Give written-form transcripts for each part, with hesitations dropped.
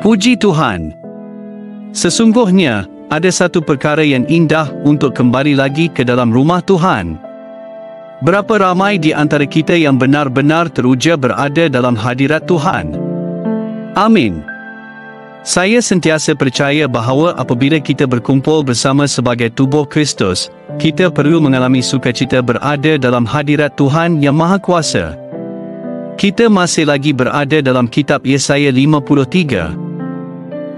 Puji Tuhan. Sesungguhnya, ada satu perkara yang indah untuk kembali lagi ke dalam rumah Tuhan. Berapa ramai di antara kita yang benar-benar teruja berada dalam hadirat Tuhan. Amin. Saya sentiasa percaya bahawa apabila kita berkumpul bersama sebagai tubuh Kristus, kita perlu mengalami sukacita berada dalam hadirat Tuhan yang Maha Kuasa. Kita masih lagi berada dalam kitab Yesaya 53.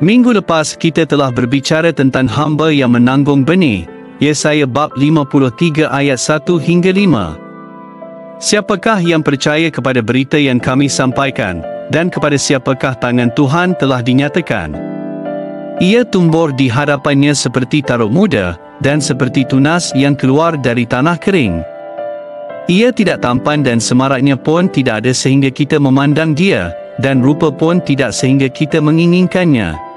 Minggu lepas kita telah berbicara tentang hamba yang menanggung benih, Yesaya bab 53 ayat 1 hingga 5. Siapakah yang percaya kepada berita yang kami sampaikan, dan kepada siapakah tangan Tuhan telah dinyatakan? Ia tumbuh di hadapannya seperti taruk muda, dan seperti tunas yang keluar dari tanah kering. Ia tidak tampan dan semaraknya pun tidak ada sehingga kita memandang dia, dan rupa pun tidak sehingga kita menginginkannya.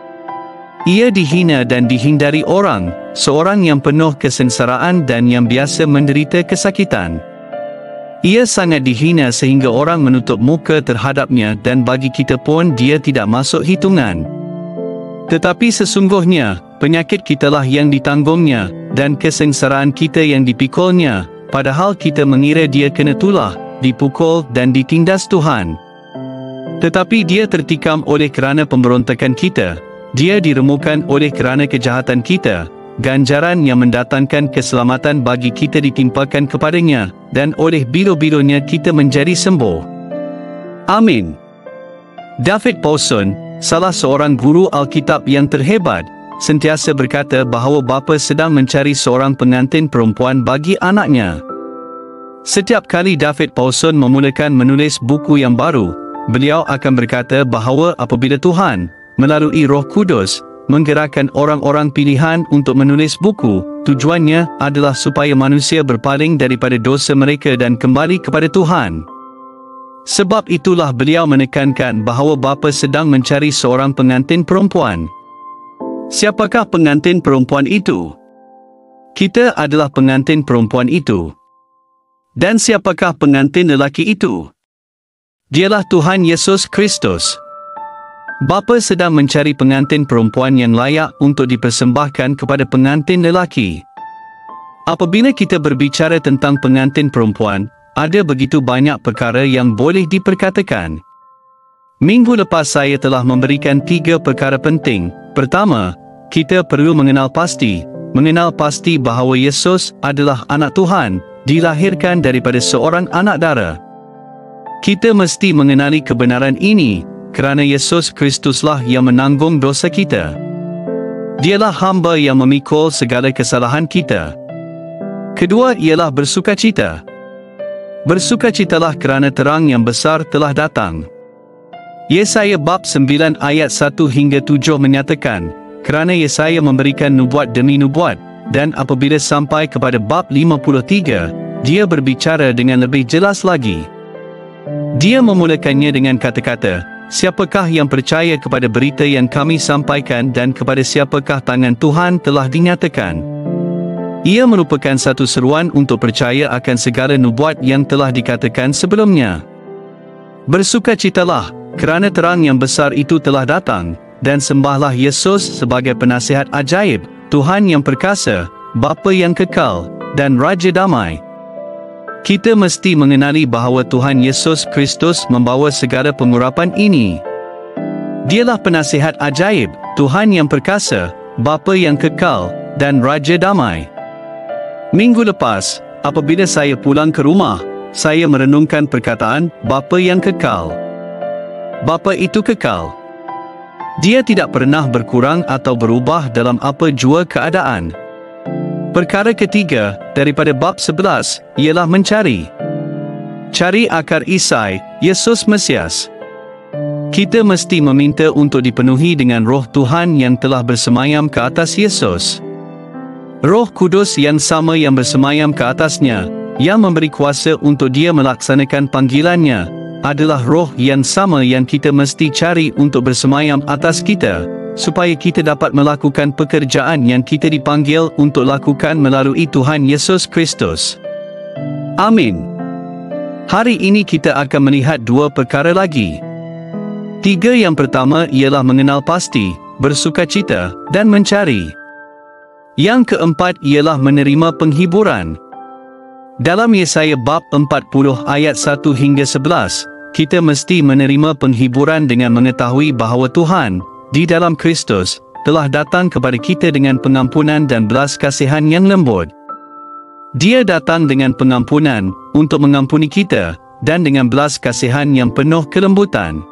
Ia dihina dan dihindari orang, seorang yang penuh kesengsaraan dan yang biasa menderita kesakitan. Ia sangat dihina sehingga orang menutup muka terhadapnya dan bagi kita pun dia tidak masuk hitungan. Tetapi sesungguhnya, penyakit kitalah yang ditanggungnya, dan kesengsaraan kita yang dipikulnya, padahal kita mengira dia kena tulah, dipukul dan ditindas Tuhan. Tetapi dia tertikam oleh kerana pemberontakan kita, dia diremukan oleh kerana kejahatan kita, ganjaran yang mendatangkan keselamatan bagi kita ditimpakan kepadanya, dan oleh biro-bironya kita menjadi sembuh. Amin. David Paulson, salah seorang guru Alkitab yang terhebat, sentiasa berkata bahawa bapa sedang mencari seorang pengantin perempuan bagi anaknya. Setiap kali David Paulson memulakan menulis buku yang baru, beliau akan berkata bahawa apabila Tuhan, melalui Roh Kudus, menggerakkan orang-orang pilihan untuk menulis buku, tujuannya adalah supaya manusia berpaling daripada dosa mereka dan kembali kepada Tuhan. Sebab itulah beliau menekankan bahawa bapa sedang mencari seorang pengantin perempuan. Siapakah pengantin perempuan itu? Kita adalah pengantin perempuan itu. Dan siapakah pengantin lelaki itu? Dialah Tuhan Yesus Kristus. Bapa sedang mencari pengantin perempuan yang layak untuk dipersembahkan kepada pengantin lelaki. Apabila kita berbicara tentang pengantin perempuan, ada begitu banyak perkara yang boleh diperkatakan. Minggu lepas saya telah memberikan 3 perkara penting. Pertama, kita perlu mengenal pasti bahawa Yesus adalah anak Tuhan, dilahirkan daripada seorang anak dara. Kita mesti mengenali kebenaran ini, kerana Yesus Kristuslah yang menanggung dosa kita. Dialah hamba yang memikul segala kesalahan kita. Kedua ialah bersukacita. Bersukacitalah kerana terang yang besar telah datang. Yesaya bab 9 ayat 1 hingga 7 menyatakan, kerana Yesaya memberikan nubuat demi nubuat, dan apabila sampai kepada bab 53, dia berbicara dengan lebih jelas lagi. Dia memulakannya dengan kata-kata, siapakah yang percaya kepada berita yang kami sampaikan dan kepada siapakah tangan Tuhan telah dinyatakan? Ia merupakan satu seruan untuk percaya akan segala nubuat yang telah dikatakan sebelumnya. Bersukacitalah, kerana terang yang besar itu telah datang, dan sembahlah Yesus sebagai penasihat ajaib, Tuhan yang perkasa, Bapa yang kekal, dan Raja damai. Kita mesti mengenali bahawa Tuhan Yesus Kristus membawa segala pengurapan ini. Dialah penasihat ajaib, Tuhan yang perkasa, Bapa yang kekal, dan Raja damai. Minggu lepas, apabila saya pulang ke rumah, saya merenungkan perkataan Bapa yang kekal. Bapa itu kekal. Dia tidak pernah berkurang atau berubah dalam apa jua keadaan. Perkara ketiga, daripada bab 11, ialah mencari. Cari akar isai, Yesus Mesias. Kita mesti meminta untuk dipenuhi dengan Roh Tuhan yang telah bersemayam ke atas Yesus. Roh Kudus yang sama yang bersemayam ke atasnya, yang memberi kuasa untuk dia melaksanakan panggilannya, adalah roh yang sama yang kita mesti cari untuk bersemayam atas kita, supaya kita dapat melakukan pekerjaan yang kita dipanggil untuk lakukan melalui Tuhan Yesus Kristus. Amin. Hari ini kita akan melihat dua perkara lagi. Tiga yang pertama ialah mengenal pasti, bersukacita, dan mencari. Yang keempat ialah menerima penghiburan. Dalam Yesaya bab 40 ayat 1 hingga 11, kita mesti menerima penghiburan dengan mengetahui bahawa Tuhan, di dalam Kristus, telah datang kepada kita dengan pengampunan dan belas kasihan yang lembut. Dia datang dengan pengampunan untuk mengampuni kita dan dengan belas kasihan yang penuh kelembutan.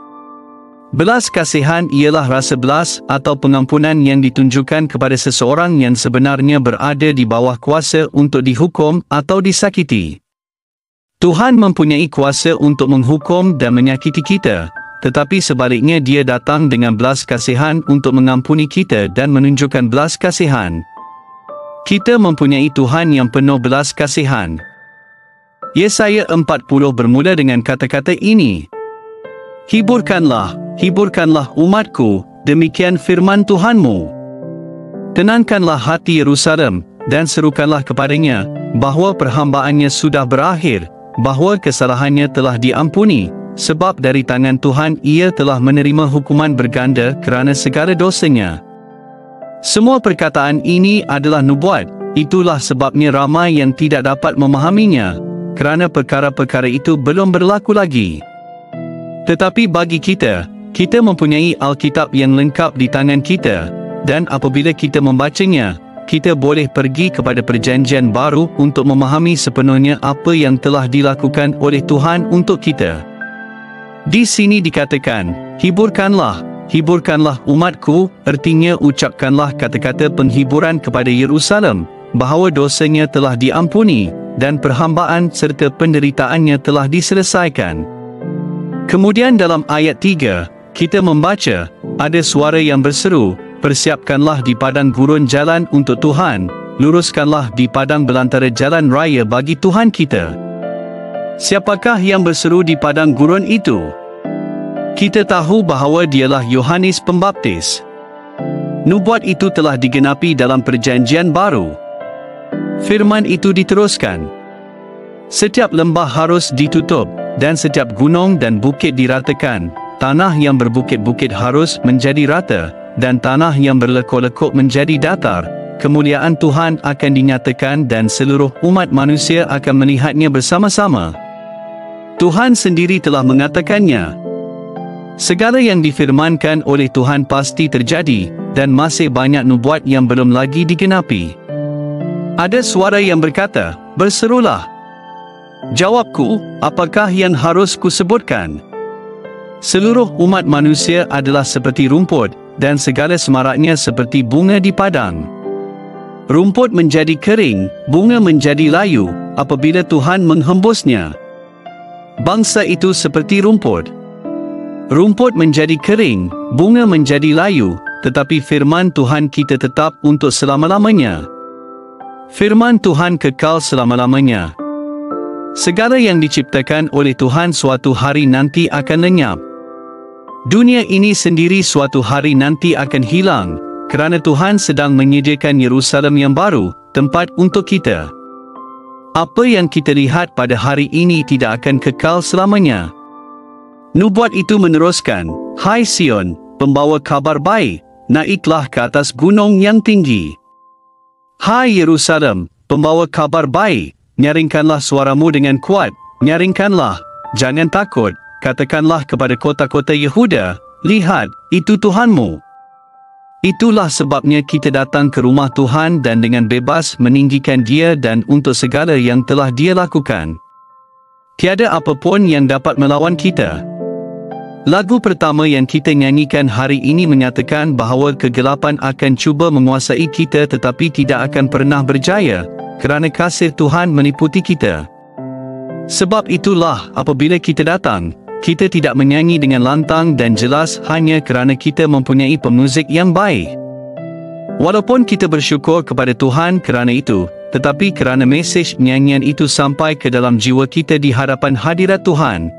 Belas kasihan ialah rasa belas atau pengampunan yang ditunjukkan kepada seseorang yang sebenarnya berada di bawah kuasa untuk dihukum atau disakiti. Tuhan mempunyai kuasa untuk menghukum dan menyakiti kita, tetapi sebaliknya Dia datang dengan belas kasihan untuk mengampuni kita dan menunjukkan belas kasihan. Kita mempunyai Tuhan yang penuh belas kasihan. Yesaya 40 bermula dengan kata-kata ini. Hiburkanlah, hiburkanlah umatku, demikian firman Tuhanmu. Tenangkanlah hati Yerusalem, dan serukanlah kepadanya, bahawa perhambaannya sudah berakhir, bahawa kesalahannya telah diampuni, sebab dari tangan Tuhan ia telah menerima hukuman berganda kerana segala dosanya. Semua perkataan ini adalah nubuat, itulah sebabnya ramai yang tidak dapat memahaminya, kerana perkara-perkara itu belum berlaku lagi. Tetapi bagi kita, kita mempunyai Alkitab yang lengkap di tangan kita, dan apabila kita membacanya, kita boleh pergi kepada Perjanjian Baru untuk memahami sepenuhnya apa yang telah dilakukan oleh Tuhan untuk kita. Di sini dikatakan, hiburkanlah, hiburkanlah umatku, artinya ucapkanlah kata-kata penghiburan kepada Yerusalem, bahawa dosanya telah diampuni, dan perhambaan serta penderitaannya telah diselesaikan. Kemudian dalam ayat 3, kita membaca, ada suara yang berseru, persiapkanlah di padang gurun jalan untuk Tuhan, luruskanlah di padang belantara jalan raya bagi Tuhan kita. Siapakah yang berseru di padang gurun itu? Kita tahu bahawa dialah Yohanes Pembaptis. Nubuat itu telah digenapi dalam Perjanjian Baru. Firman itu diteruskan. Setiap lembah harus ditutup, dan setiap gunung dan bukit diratakan, tanah yang berbukit-bukit harus menjadi rata, dan tanah yang berlekuk-lekuk menjadi datar. Kemuliaan Tuhan akan dinyatakan dan seluruh umat manusia akan melihatnya bersama-sama. Tuhan sendiri telah mengatakannya. Segala yang difirmankan oleh Tuhan pasti terjadi, dan masih banyak nubuat yang belum lagi digenapi. Ada suara yang berkata, berserulah. Jawabku, apakah yang harus kusebutkan? Seluruh umat manusia adalah seperti rumput, dan segala semaraknya seperti bunga di padang. Rumput menjadi kering, bunga menjadi layu, apabila Tuhan menghembusnya. Bangsa itu seperti rumput. Rumput menjadi kering, bunga menjadi layu, tetapi firman Tuhan kita tetap untuk selama-lamanya. Firman Tuhan kekal selama-lamanya. Segala yang diciptakan oleh Tuhan suatu hari nanti akan lenyap. Dunia ini sendiri suatu hari nanti akan hilang, kerana Tuhan sedang menyediakan Yerusalem yang baru, tempat untuk kita. Apa yang kita lihat pada hari ini tidak akan kekal selamanya. Nubuat itu meneruskan, Hai Sion, pembawa kabar baik, naiklah ke atas gunung yang tinggi. Hai Yerusalem, pembawa kabar baik, nyaringkanlah suaramu dengan kuat, nyaringkanlah, jangan takut, katakanlah kepada kota-kota Yehuda, lihat, itu Tuhanmu. Itulah sebabnya kita datang ke rumah Tuhan dan dengan bebas meninggikan Dia dan untuk segala yang telah Dia lakukan. Tiada apapun yang dapat melawan kita. Lagu pertama yang kita nyanyikan hari ini menyatakan bahawa kegelapan akan cuba menguasai kita tetapi tidak akan pernah berjaya, kerana kasih Tuhan meliputi kita. Sebab itulah apabila kita datang, kita tidak menyanyi dengan lantang dan jelas hanya kerana kita mempunyai pemuzik yang baik. Walaupun kita bersyukur kepada Tuhan kerana itu, tetapi kerana mesej nyanyian itu sampai ke dalam jiwa kita di hadapan hadirat Tuhan.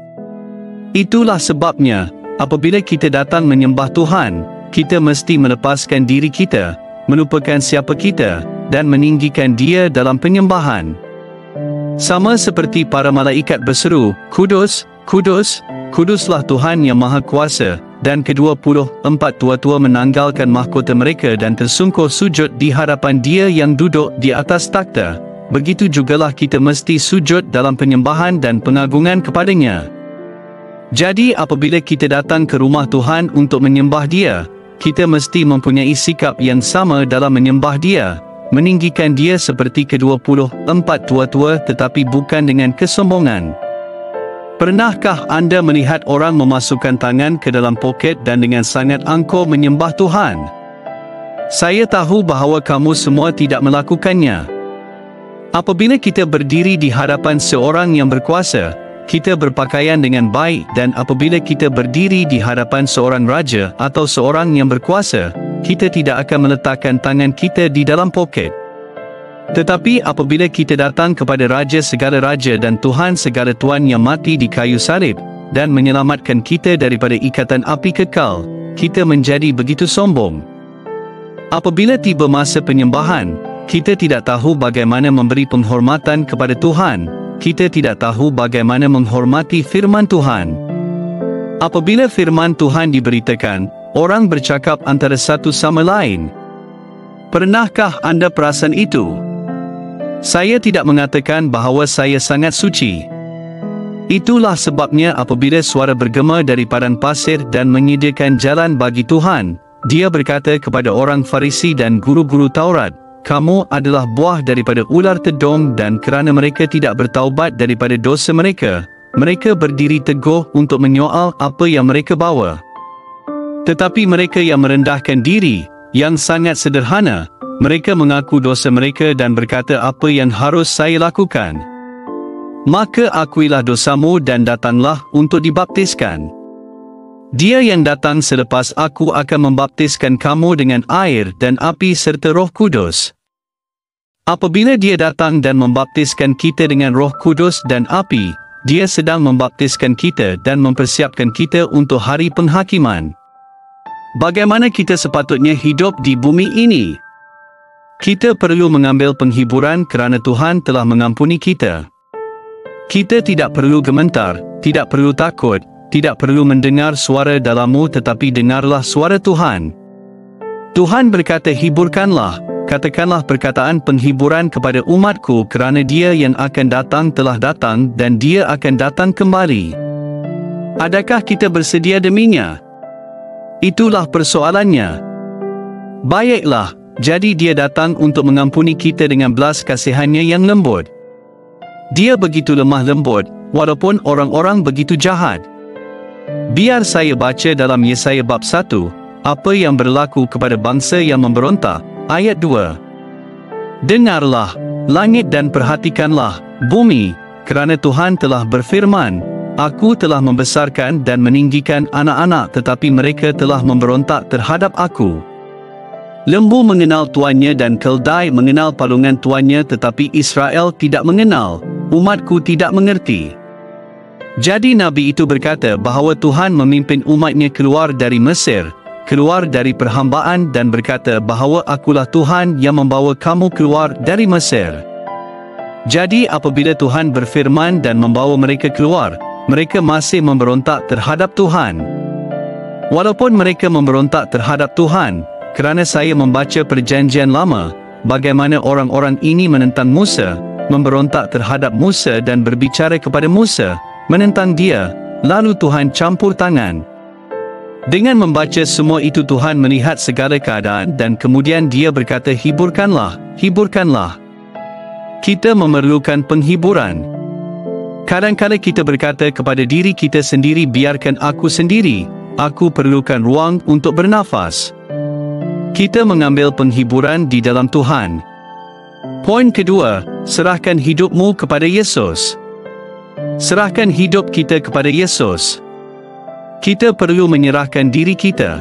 Itulah sebabnya, apabila kita datang menyembah Tuhan, kita mesti melepaskan diri kita, melupakan siapa kita, dan meninggikan Dia dalam penyembahan. Sama seperti para malaikat berseru, Kudus, Kudus, Kuduslah Tuhan yang Maha Kuasa. Dan ke-24 tua-tua menanggalkan mahkota mereka dan tersungkur sujud di hadapan Dia yang duduk di atas takhta. Begitu jugalah kita mesti sujud dalam penyembahan dan pengagungan kepadanya. Jadi apabila kita datang ke rumah Tuhan untuk menyembah Dia, kita mesti mempunyai sikap yang sama dalam menyembah Dia, meninggikan Dia seperti ke-24 tua-tua, tetapi bukan dengan kesombongan. Pernahkah anda melihat orang memasukkan tangan ke dalam poket dan dengan sangat angkuh menyembah Tuhan? Saya tahu bahawa kamu semua tidak melakukannya. Apabila kita berdiri di hadapan seorang yang berkuasa, kita berpakaian dengan baik, dan apabila kita berdiri di hadapan seorang raja atau seorang yang berkuasa, kita tidak akan meletakkan tangan kita di dalam poket. Tetapi apabila kita datang kepada Raja segala Raja dan Tuhan segala Tuan yang mati di kayu salib, dan menyelamatkan kita daripada ikatan api kekal, kita menjadi begitu sombong. Apabila tiba masa penyembahan, kita tidak tahu bagaimana memberi penghormatan kepada Tuhan, kita tidak tahu bagaimana menghormati firman Tuhan. Apabila firman Tuhan diberitakan, orang bercakap antara satu sama lain. Pernahkah anda perasan itu? Saya tidak mengatakan bahawa saya sangat suci. Itulah sebabnya apabila suara bergema dari padang pasir dan menyediakan jalan bagi Tuhan, Dia berkata kepada orang Farisi dan guru-guru Taurat, "Kamu adalah buah daripada ular tedong, dan kerana mereka tidak bertaubat daripada dosa mereka, mereka berdiri teguh untuk menyoal apa yang mereka bawa. Tetapi mereka yang merendahkan diri, yang sangat sederhana, mereka mengaku dosa mereka dan berkata, apa yang harus saya lakukan? Maka akuilah dosamu dan datanglah untuk dibaptiskan. Dia yang datang selepas aku akan membaptiskan kamu dengan air dan api serta Roh Kudus. Apabila Dia datang dan membaptiskan kita dengan Roh Kudus dan api, Dia sedang membaptiskan kita dan mempersiapkan kita untuk hari penghakiman. Bagaimana kita sepatutnya hidup di bumi ini? Kita perlu mengambil penghiburan kerana Tuhan telah mengampuni kita. Kita tidak perlu gemetar, tidak perlu takut, tidak perlu mendengar suara dalammu, tetapi dengarlah suara Tuhan. Tuhan berkata, hiburkanlah, katakanlah perkataan penghiburan kepada umatku, kerana Dia yang akan datang telah datang dan Dia akan datang kembali. Adakah kita bersedia deminya? Itulah persoalannya. Baiklah, jadi Dia datang untuk mengampuni kita dengan belas kasihannya yang lembut. Dia begitu lemah lembut, walaupun orang-orang begitu jahat. Biar saya baca dalam Yesaya bab 1, apa yang berlaku kepada bangsa yang memberontak, ayat 2. Dengarlah, langit, dan perhatikanlah, bumi, kerana Tuhan telah berfirman, Aku telah membesarkan dan meninggikan anak-anak, tetapi mereka telah memberontak terhadap Aku. Lembu mengenal tuannya dan keldai mengenal palungan tuannya, tetapi Israel tidak mengenal, umatku tidak mengerti. Jadi Nabi itu berkata bahawa Tuhan memimpin umatnya keluar dari Mesir, keluar dari perhambaan, dan berkata bahawa akulah Tuhan yang membawa kamu keluar dari Mesir. Jadi apabila Tuhan berfirman dan membawa mereka keluar, mereka masih memberontak terhadap Tuhan. Walaupun mereka memberontak terhadap Tuhan, kerana saya membaca perjanjian lama, bagaimana orang-orang ini menentang Musa, memberontak terhadap Musa dan berbicara kepada Musa, menentang dia, lalu Tuhan campur tangan. Dengan membaca semua itu, Tuhan melihat segala keadaan dan kemudian Dia berkata, hiburkanlah, hiburkanlah. Kita memerlukan penghiburan. Kadang-kadang kita berkata kepada diri kita sendiri, biarkan aku sendiri, aku perlukan ruang untuk bernafas. Kita mengambil penghiburan di dalam Tuhan. Poin kedua, serahkan hidupmu kepada Yesus. Serahkan hidup kita kepada Yesus. Kita perlu menyerahkan diri kita.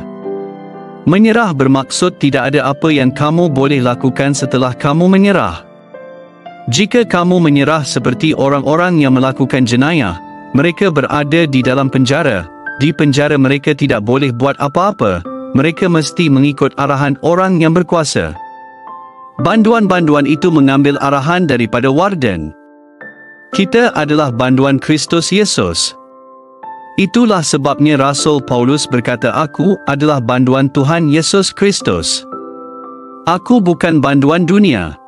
Menyerah bermaksud tidak ada apa yang kamu boleh lakukan setelah kamu menyerah. Jika kamu menyerah seperti orang-orang yang melakukan jenayah, mereka berada di dalam penjara. Di penjara mereka tidak boleh buat apa-apa. Mereka mesti mengikut arahan orang yang berkuasa. Banduan-banduan itu mengambil arahan daripada warden. Kita adalah banduan Kristus Yesus. Itulah sebabnya Rasul Paulus berkata, aku adalah banduan Tuhan Yesus Kristus. Aku bukan banduan dunia.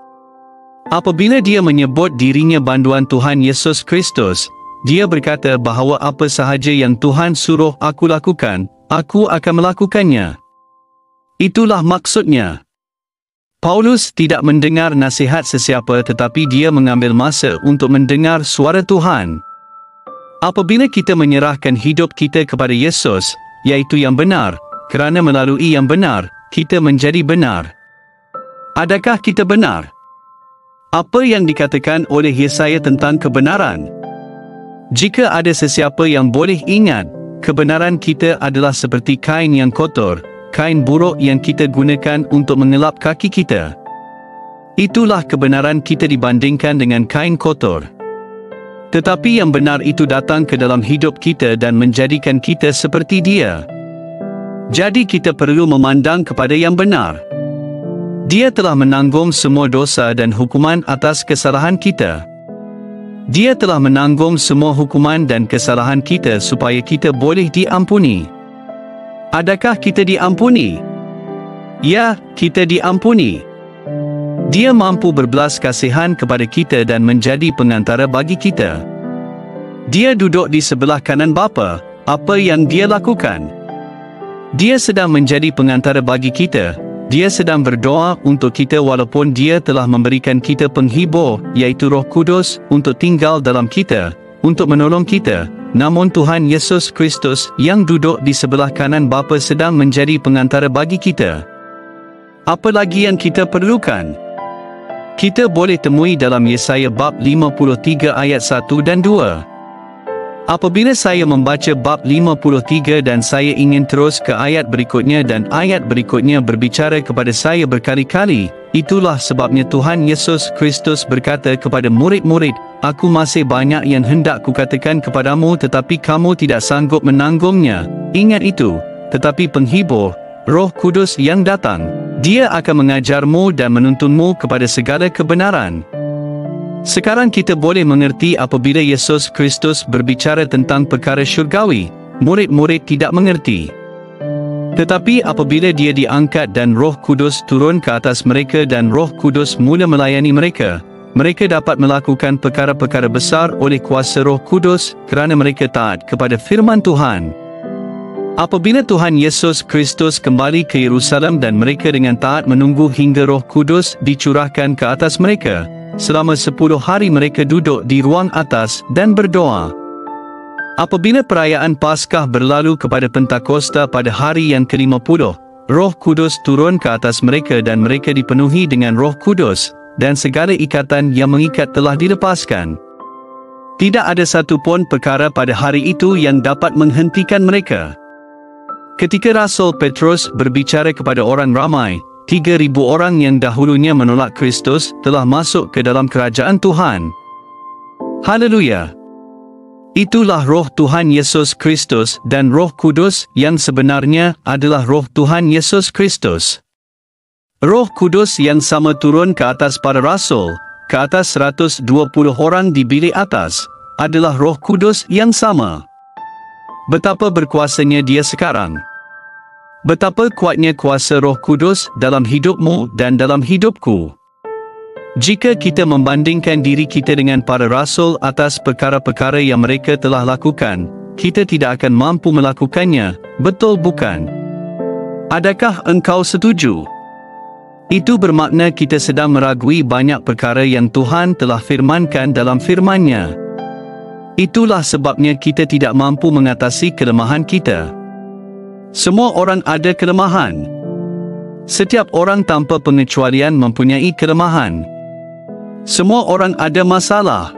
Apabila dia menyebut dirinya banduan Tuhan Yesus Kristus, dia berkata bahawa apa sahaja yang Tuhan suruh aku lakukan, aku akan melakukannya. Itulah maksudnya. Paulus tidak mendengar nasihat sesiapa, tetapi dia mengambil masa untuk mendengar suara Tuhan. Apabila kita menyerahkan hidup kita kepada Yesus, iaitu yang benar, kerana melalui yang benar, kita menjadi benar. Adakah kita benar? Apa yang dikatakan oleh Yesaya tentang kebenaran? Jika ada sesiapa yang boleh ingat, kebenaran kita adalah seperti kain yang kotor, kain buruk yang kita gunakan untuk mengelap kaki kita. Itulah kebenaran kita dibandingkan dengan kain kotor. Tetapi yang benar itu datang ke dalam hidup kita dan menjadikan kita seperti Dia. Jadi kita perlu memandang kepada yang benar. Dia telah menanggung semua dosa dan hukuman atas kesalahan kita. Dia telah menanggung semua hukuman dan kesalahan kita supaya kita boleh diampuni. Adakah kita diampuni? Ya, kita diampuni. Dia mampu berbelas kasihan kepada kita dan menjadi pengantara bagi kita. Dia duduk di sebelah kanan Bapa. Apa yang Dia lakukan? Dia sedang menjadi pengantara bagi kita. Dia sedang berdoa untuk kita walaupun Dia telah memberikan kita penghibur, iaitu Roh Kudus, untuk tinggal dalam kita, untuk menolong kita. Namun Tuhan Yesus Kristus yang duduk di sebelah kanan Bapa sedang menjadi pengantara bagi kita. Apa lagi yang kita perlukan? Kita boleh temui dalam Yesaya bab 53 ayat 1 dan 2. Apabila saya membaca bab 53 dan saya ingin terus ke ayat berikutnya dan ayat berikutnya berbicara kepada saya berkali-kali, itulah sebabnya Tuhan Yesus Kristus berkata kepada murid-murid, aku masih banyak yang hendak kukatakan kepadamu tetapi kamu tidak sanggup menanggungnya. Ingat itu, tetapi penghibur, Roh Kudus yang datang, Dia akan mengajarmu dan menuntunmu kepada segala kebenaran. Sekarang kita boleh mengerti apabila Yesus Kristus berbicara tentang perkara syurgawi, murid-murid tidak mengerti. Tetapi apabila Dia diangkat dan Roh Kudus turun ke atas mereka dan Roh Kudus mula melayani mereka, mereka dapat melakukan perkara-perkara besar oleh kuasa Roh Kudus kerana mereka taat kepada firman Tuhan. Apabila Tuhan Yesus Kristus kembali ke Yerusalem dan mereka dengan taat menunggu hingga Roh Kudus dicurahkan ke atas mereka, selama 10 hari mereka duduk di ruang atas dan berdoa. Apabila perayaan Paskah berlalu kepada Pentakosta pada hari yang ke-50, Roh Kudus turun ke atas mereka dan mereka dipenuhi dengan Roh Kudus, dan segala ikatan yang mengikat telah dilepaskan. Tidak ada satu pun perkara pada hari itu yang dapat menghentikan mereka. Ketika Rasul Petrus berbicara kepada orang ramai, 3,000 orang yang dahulunya menolak Kristus telah masuk ke dalam kerajaan Tuhan. Haleluya! Itulah Roh Tuhan Yesus Kristus dan Roh Kudus yang sebenarnya adalah Roh Tuhan Yesus Kristus. Roh Kudus yang sama turun ke atas para rasul, ke atas 120 orang di bilik atas, adalah Roh Kudus yang sama. Betapa berkuasanya Dia sekarang. Betapa kuatnya kuasa Roh Kudus dalam hidupmu dan dalam hidupku. Jika kita membandingkan diri kita dengan para rasul atas perkara-perkara yang mereka telah lakukan, kita tidak akan mampu melakukannya, betul bukan? Adakah engkau setuju? Itu bermakna kita sedang meragui banyak perkara yang Tuhan telah firmankan dalam firman-Nya. Itulah sebabnya kita tidak mampu mengatasi kelemahan kita. Semua orang ada kelemahan. Setiap orang tanpa pengecualian mempunyai kelemahan. Semua orang ada masalah.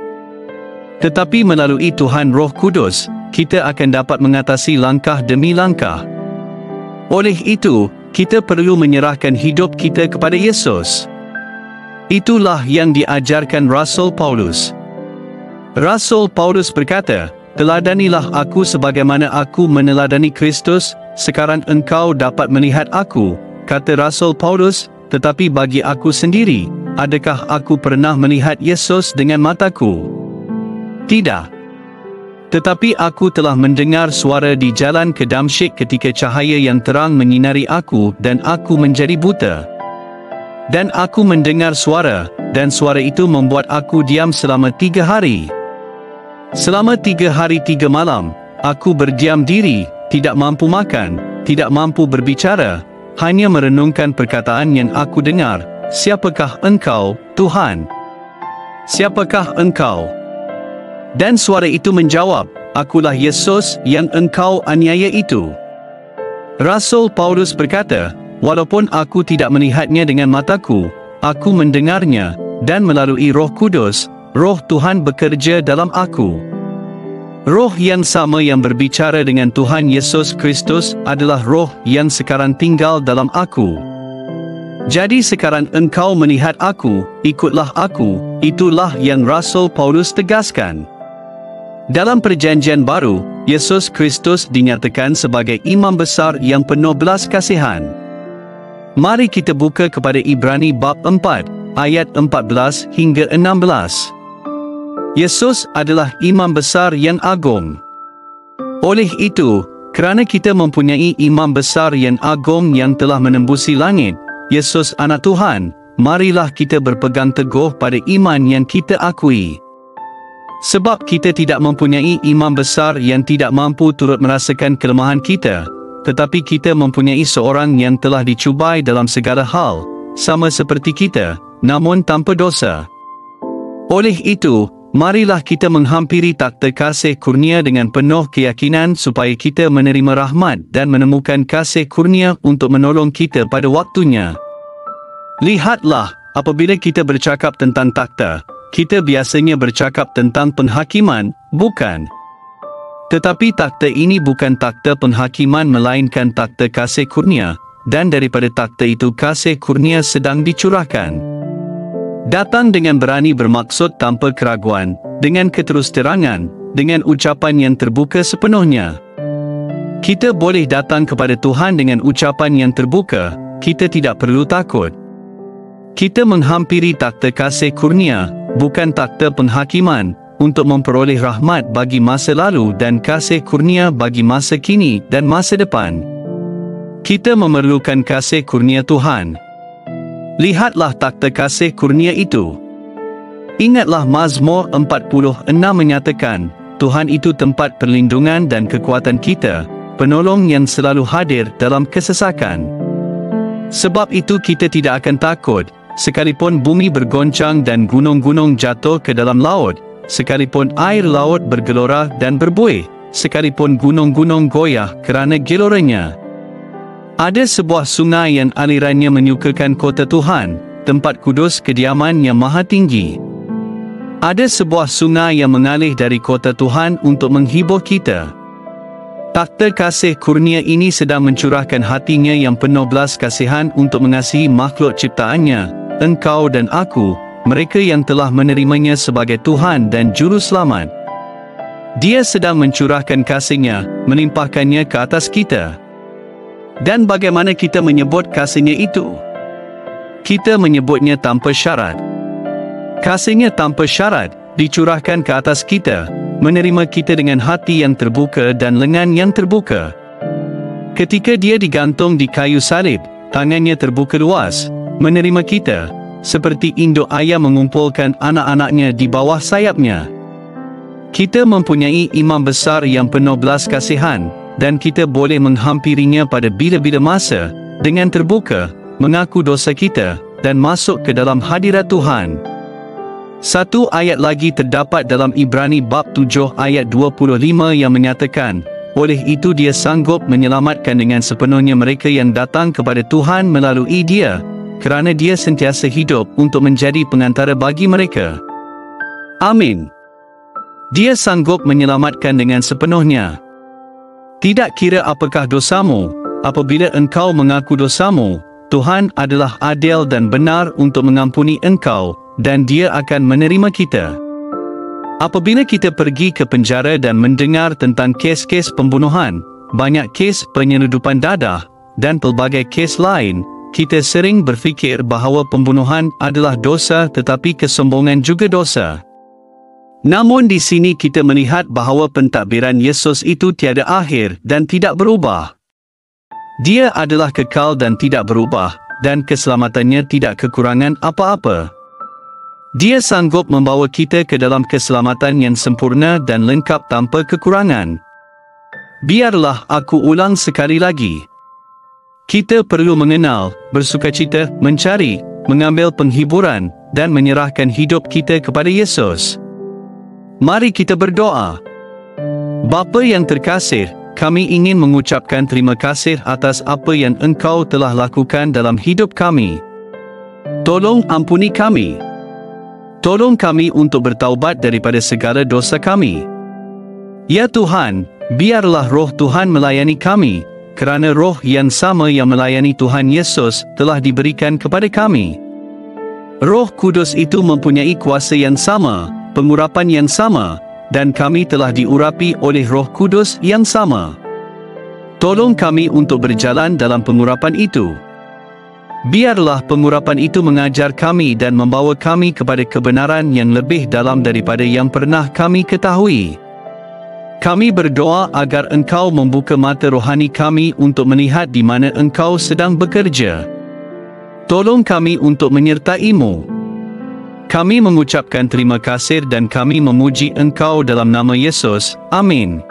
Tetapi melalui Tuhan Roh Kudus, kita akan dapat mengatasi langkah demi langkah. Oleh itu, kita perlu menyerahkan hidup kita kepada Yesus. Itulah yang diajarkan Rasul Paulus. Rasul Paulus berkata, teladanilah aku sebagaimana aku meneladani Kristus, sekarang engkau dapat melihat aku, kata Rasul Paulus, tetapi bagi aku sendiri, adakah aku pernah melihat Yesus dengan mataku? Tidak. Tetapi aku telah mendengar suara di jalan ke Damsyik ketika cahaya yang terang menyinari aku dan aku menjadi buta. Dan aku mendengar suara, dan suara itu membuat aku diam selama 3 hari. Selama 3 hari 3 malam, aku berdiam diri, tidak mampu makan, tidak mampu berbicara, hanya merenungkan perkataan yang aku dengar, "Siapakah engkau, Tuhan? Siapakah engkau?" Dan suara itu menjawab, "Akulah Yesus yang engkau aniaya itu." Rasul Paulus berkata, "Walaupun aku tidak melihatnya dengan mataku, aku mendengarnya, dan melalui Roh Kudus, Roh Tuhan bekerja dalam aku." Roh yang sama yang berbicara dengan Tuhan Yesus Kristus adalah roh yang sekarang tinggal dalam aku. Jadi sekarang engkau melihat aku, ikutlah aku, itulah yang Rasul Paulus tegaskan. Dalam Perjanjian Baru, Yesus Kristus dinyatakan sebagai Imam Besar yang penuh belas kasihan. Mari kita buka kepada Ibrani bab 4, ayat 14 hingga 16. Yesus adalah Imam Besar yang agung. Oleh itu, kerana kita mempunyai Imam Besar yang agung yang telah menembusi langit, Yesus Anak Tuhan, marilah kita berpegang teguh pada iman yang kita akui. Sebab kita tidak mempunyai imam besar yang tidak mampu turut merasakan kelemahan kita, tetapi kita mempunyai seorang yang telah dicubai dalam segala hal, sama seperti kita, namun tanpa dosa. Oleh itu, marilah kita menghampiri takhta kasih kurnia dengan penuh keyakinan supaya kita menerima rahmat dan menemukan kasih kurnia untuk menolong kita pada waktunya. Lihatlah, apabila kita bercakap tentang takhta, kita biasanya bercakap tentang penghakiman, bukan? Tetapi takhta ini bukan takhta penghakiman melainkan takhta kasih kurnia, dan daripada takhta itu kasih kurnia sedang dicurahkan. Datang dengan berani bermaksud tanpa keraguan, dengan keterusterangan, dengan ucapan yang terbuka sepenuhnya. Kita boleh datang kepada Tuhan dengan ucapan yang terbuka, kita tidak perlu takut. Kita menghampiri takhta kasih kurnia, bukan takhta penghakiman, untuk memperoleh rahmat bagi masa lalu dan kasih kurnia bagi masa kini dan masa depan. Kita memerlukan kasih kurnia Tuhan. Lihatlah takhta kasih kurnia itu. Ingatlah Mazmur 46 menyatakan, Tuhan itu tempat perlindungan dan kekuatan kita, penolong yang selalu hadir dalam kesesakan. Sebab itu kita tidak akan takut, sekalipun bumi bergoncang dan gunung-gunung jatuh ke dalam laut, sekalipun air laut bergelora dan berbuih, sekalipun gunung-gunung goyah kerana geloranya. Ada sebuah sungai yang alirannya menyukakan kota Tuhan, tempat kudus kediaman yang maha tinggi. Ada sebuah sungai yang mengalir dari kota Tuhan untuk menghibur kita. Takhta kasih kurnia ini sedang mencurahkan hatinya yang penuh belas kasihan untuk mengasihi makhluk ciptaannya, engkau dan aku, mereka yang telah menerimanya sebagai Tuhan dan Juru Selamat. Dia sedang mencurahkan kasihnya, melimpahkannya ke atas kita. Dan bagaimana kita menyebut kasihnya itu? Kita menyebutnya tanpa syarat. Kasihnya tanpa syarat, dicurahkan ke atas kita, menerima kita dengan hati yang terbuka dan lengan yang terbuka. Ketika dia digantung di kayu salib, tangannya terbuka luas, menerima kita, seperti induk ayam mengumpulkan anak-anaknya di bawah sayapnya. Kita mempunyai imam besar yang penuh belas kasihan, dan kita boleh menghampirinya pada bila-bila masa, dengan terbuka, mengaku dosa kita, dan masuk ke dalam hadirat Tuhan. Satu ayat lagi terdapat dalam Ibrani bab 7 ayat 25 yang menyatakan, oleh itu dia sanggup menyelamatkan dengan sepenuhnya mereka yang datang kepada Tuhan melalui dia, kerana dia sentiasa hidup untuk menjadi pengantara bagi mereka. Amin. Dia sanggup menyelamatkan dengan sepenuhnya. Tidak kira apakah dosamu, apabila engkau mengaku dosamu, Tuhan adalah adil dan benar untuk mengampuni engkau, dan dia akan menerima kita. Apabila kita pergi ke penjara dan mendengar tentang kes-kes pembunuhan, banyak kes penyeludupan dadah, dan pelbagai kes lain, kita sering berfikir bahawa pembunuhan adalah dosa tetapi kesombongan juga dosa. Namun di sini kita melihat bahawa pentadbiran Yesus itu tiada akhir dan tidak berubah. Dia adalah kekal dan tidak berubah, dan keselamatannya tidak kekurangan apa-apa. Dia sanggup membawa kita ke dalam keselamatan yang sempurna dan lengkap tanpa kekurangan. Biarlah aku ulang sekali lagi. Kita perlu mengenal, bersukacita, mencari, mengambil penghiburan, dan menyerahkan hidup kita kepada Yesus. Mari kita berdoa. Bapa yang terkasih, kami ingin mengucapkan terima kasih atas apa yang Engkau telah lakukan dalam hidup kami. Tolong ampuni kami. Tolong kami untuk bertaubat daripada segala dosa kami. Ya Tuhan, biarlah roh Tuhan melayani kami, kerana roh yang sama yang melayani Tuhan Yesus telah diberikan kepada kami. Roh Kudus itu mempunyai kuasa yang sama, pengurapan yang sama, dan kami telah diurapi oleh Roh Kudus yang sama. Tolong kami untuk berjalan dalam pengurapan itu. Biarlah pengurapan itu mengajar kami dan membawa kami kepada kebenaran yang lebih dalam daripada yang pernah kami ketahui. Kami berdoa agar Engkau membuka mata rohani kami untuk melihat di mana Engkau sedang bekerja. Tolong kami untuk menyertai-Mu. Kami mengucapkan terima kasih dan kami memuji Engkau dalam nama Yesus. Amin.